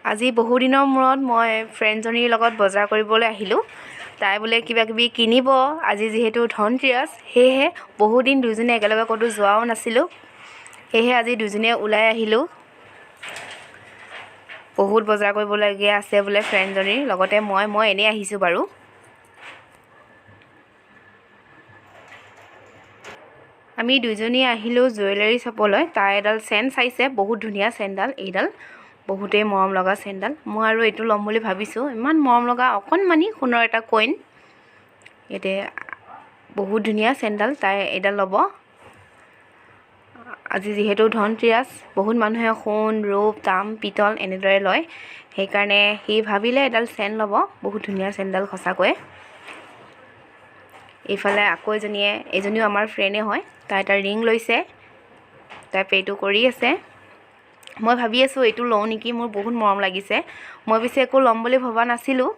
আজি বহু দিনৰ মূৰত মই ফ্ৰেণ্ডজনীৰ লগত বজাৰ কৰিবলৈ আহিলোঁ। তাই বোলে কিবা কিবি কিনিব, আজি যিহেতু ধনতেৰাছ, সেয়েহে বহুদিন দুইজনী একেলগে ক'তো যোৱাও নাছিলোঁ। সেয়েহে আজি দুইজনীয়ে ওলাই আহিলোঁ। বহুত বজাৰ কৰিবলগীয়া আছে বোলে ফ্ৰেণ্ডজনীৰ লগতে মই এনেই আহিছোঁ বাৰু। আমি দুইজনী আহিলোঁ জুৱেলাৰী শ্বপলৈ। তাই এডাল চেইন চাইছে, বহুত ধুনীয়া চেইনডাল। এইডাল বহুতেই মৰম লগা চেইনডাল। মই আৰু এইটো ল'ম বুলি ভাবিছোঁ। ইমান মৰম লগা অকণমানি সোণৰ এটা কইন। ইয়াতে বহুত ধুনীয়া চেইনডাল। তাই এইডাল ল'ব। আজি যিহেতু ধনতেৰাছ, বহুত মানুহে সোণ, ৰূপ, তাম, পিতল এনেদৰে লয়। সেইকাৰণে সি ভাবিলে এডাল চেইন ল'ব। বহুত ধুনীয়া চেইনডাল সঁচাকৈ। এইফালে আকৌ এইজনীও আমাৰ ফ্ৰেণ্ডে হয়। তাই এটা ৰিং লৈছে। তাই পে'টো কৰি আছে। মই ভাবি আছোঁ এইটো লওঁ নেকি, মোৰ বহুত মৰম লাগিছে। মই পিছে একো ল'ম বুলি ভবা নাছিলোঁ।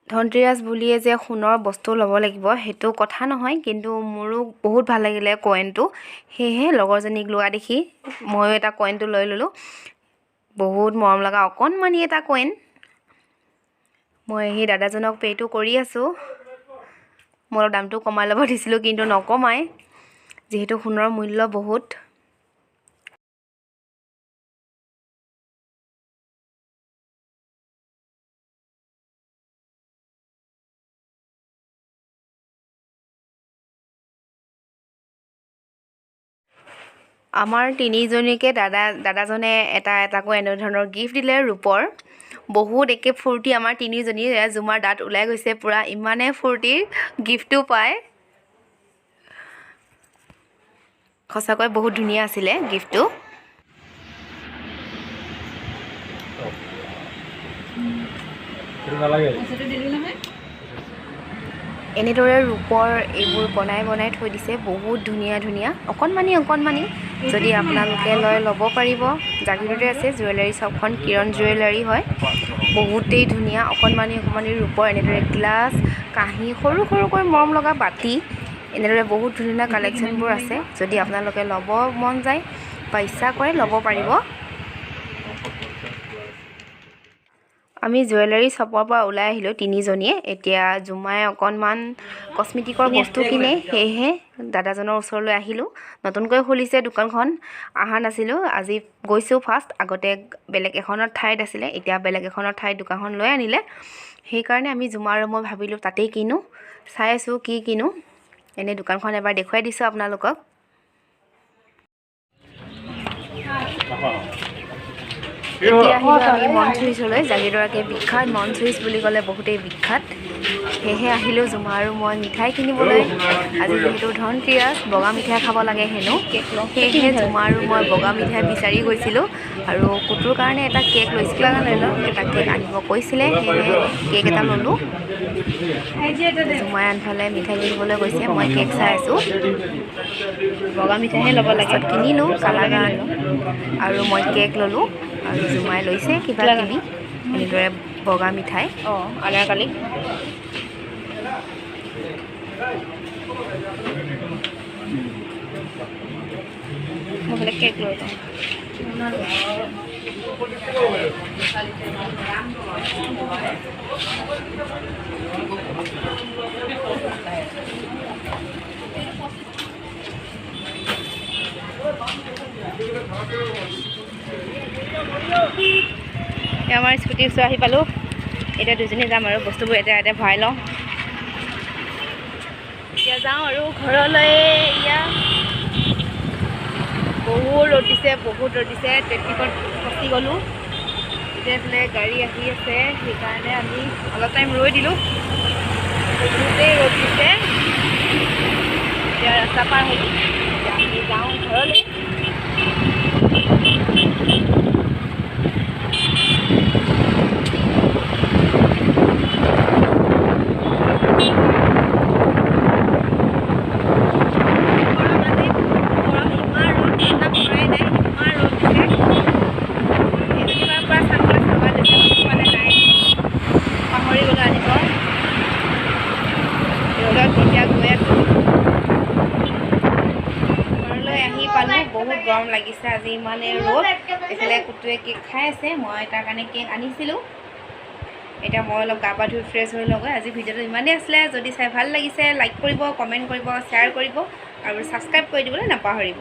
ধনতেৰাছ বুলিয়ে যে সোণৰ বস্তু ল'ব লাগিব সেইটো কথা নহয়, কিন্তু মোৰো বহুত ভাল লাগিলে কইনটো। সেয়েহে লগৰজনীক লোৱা দেখি ময়ো এটা কইনটো লৈ ল'লোঁ। বহুত মৰম লগা অকণমানি এটা কইন। মই সেই দাদাজনক পে'টো কৰি আছোঁ। মই অলপ দামটো কমাই ল'ব দিছিলোঁ, কিন্তু নকমাই, যিহেতু সোণৰ মূল্য বহুত। আমাৰ তিনিজনীকে দাদাজনে এটাকৈ এনেধৰণৰ গিফ্ট দিলে ৰূপৰ। বহুত একে ফূৰ্তি আমাৰ তিনিজনী। জুমাৰ দাঁত ওলাই গৈছে পূৰা, ইমানে ফূৰ্তি গিফ্টটো পায়। সঁচাকৈ বহুত ধুনীয়া আছিলে গিফ্টটো। এনেদৰে ৰূপৰ এইবোৰ বনাই থৈ দিছে। বহুত ধুনীয়া অকণমানি। যদি আপোনালোকে ল'ব পাৰিব। জাগীৰোডতে আছে জুৱেলাৰী শ্বপখন, কিৰণ জুৱেলাৰী হয়। বহুতেই ধুনীয়া অকণমানি ৰূপৰ এনেদৰে গ্লাছ, কাঁহী, সৰুকৈ মৰম লগা বাতি, এনেদৰে বহুত ধুনীয়া কালেকশ্যনবোৰ আছে। যদি আপোনালোকে ল'ব মন যায় বা ইচ্ছা কৰে ল'ব পাৰিব। আমি জুৱেলাৰী শ্বপৰ পৰা ওলাই আহিলোঁ তিনিজনীয়ে। এতিয়া জুমাই অকণমান কস্মেটিকৰ বস্তু কিনে, সেয়েহে দাদাজনৰ ওচৰলৈ আহিলোঁ। নতুনকৈ খুলিছে দোকানখন, অহা নাছিলোঁ। আজি গৈছোঁ ফাৰ্ষ্ট। আগতে বেলেগ এখনত ঠাইত আছিলে, এতিয়া বেলেগ এখনৰ ঠাইত দোকানখন লৈ আনিলে। সেইকাৰণে আমি জুমা আৰু মই ভাবিলোঁ তাতেই কিনো। চাই আছোঁ কি কিনো। এনেই দোকানখন এবাৰ দেখুৱাই দিছোঁ আপোনালোকক। এতিয়া আহিলোঁ আমি মনচুইচলৈ। জাগীৰোডৰ বিখ্যাত মনচুইচ বুলি ক'লে বহুতেই বিখ্যাত। সেয়েহে আহিলোঁ জুমা আৰু মই মিঠাই কিনিবলৈ। আজি যিহেতু ধনতেৰাছ, বগা মিঠাই খাব লাগে হেনো। সেয়েহে জুমা আৰু মই বগা মিঠাই বিচাৰি গৈছিলোঁ আৰু কুতুৰ কাৰণে এটা কেক লৈছিলোঁ। এটা কেক আনিব কৈছিলে, সেয়েহে কেক এটা ল'লোঁ। জুমাই আনফালে মিঠাই কিনিবলৈ গৈছে, মই কেক চাই আছোঁ। বগা মিঠাইহে ল'ব লাগে। কিনিলোঁ কালাকান আৰু মই কেক ল'লোঁ। আৰু জুমাই লৈছে কিবা কিবি এনেদৰে বগা মিঠাই। আনাৰকালি মই কেক লৈ লওঁ। আমাৰ স্কুটিৰ ওচৰ আহি পালোঁ। এতিয়া দুজনী যাম আৰু বস্তুবোৰ এটা ভৰাই লওঁ। এতিয়া যাওঁ আৰু ঘৰলৈ। বহুত ৰ'দ দিছে। ট্ৰেফিকত ফচি গ'লোঁ। এতিয়া এইফালে গাড়ী আহি আছে, সেইকাৰণে আমি অলপ টাইম ৰৈ দিলোঁ। বহুতেই ৰ'দ দিছে। এতিয়া ৰাস্তা পাৰ হ'লোঁ। এতিয়া আমি যাওঁ ঘৰলৈ। গৰম লাগিছে আজি, ইমানে ৰ'দ। এইফালে কুটুৱে কেক খাই আছে, মই তাৰ কাৰণে কেক আনিছিলোঁ। এতিয়া মই অলপ গা পা ধুই ফ্ৰেছ হৈ লওঁগৈ। আজি ভিডিঅ'টো ইমানেই আছিলে। যদি চাই ভাল লাগিছে লাইক কৰিব, কমেণ্ট কৰিব, শ্বেয়াৰ কৰিব আৰু ছাবস্ক্ৰাইব কৰি দিবলৈ নাপাহৰিব।